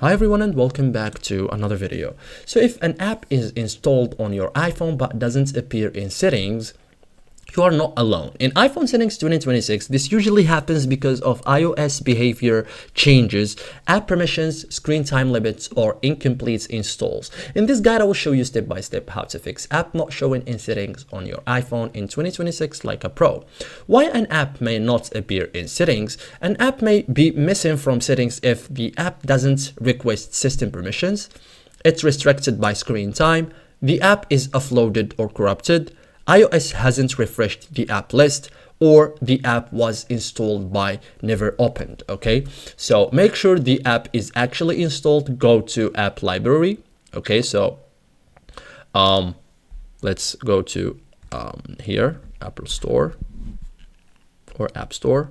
Hi everyone and welcome back to another video. So if an app is installed on your iPhone but doesn't appear in settings, you are not alone. In iPhone settings 2026, this usually happens because of iOS behavior changes, app permissions, screen time limits, or incomplete installs. In this guide, I will show you step by step how to fix app not showing in settings on your iPhone in 2026 like a pro. Why an app may not appear in settings. An app may be missing from settings if the app doesn't request system permissions, it's restricted by screen time, the app is offloaded or corrupted, iOS hasn't refreshed the app list, or the app was installed by never opened. Okay, so make sure the app is actually installed. Go to app library. Okay, so let's go to here, Apple Store or App Store.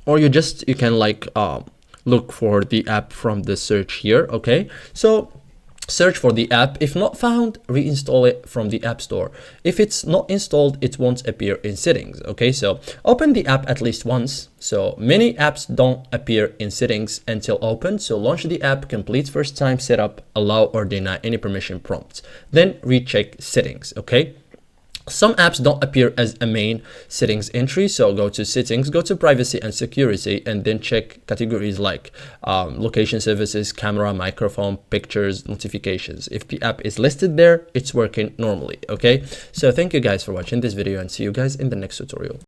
Or you can like look for the app from the search here. Okay, so search for the app. If not found, reinstall it from the App Store. If it's not installed, it won't appear in settings. Okay, so open the app at least once. So many apps don't appear in settings until open. So launch the app, complete first time setup, allow or deny any permission prompts, then recheck settings. Okay, some apps don't appear as a main settings entry, so go to settings, go to privacy and security, and then check categories like location services, camera, microphone, pictures, notifications. If the app is listed there, it's working normally. Okay, so thank you guys for watching this video and see you guys in the next tutorial.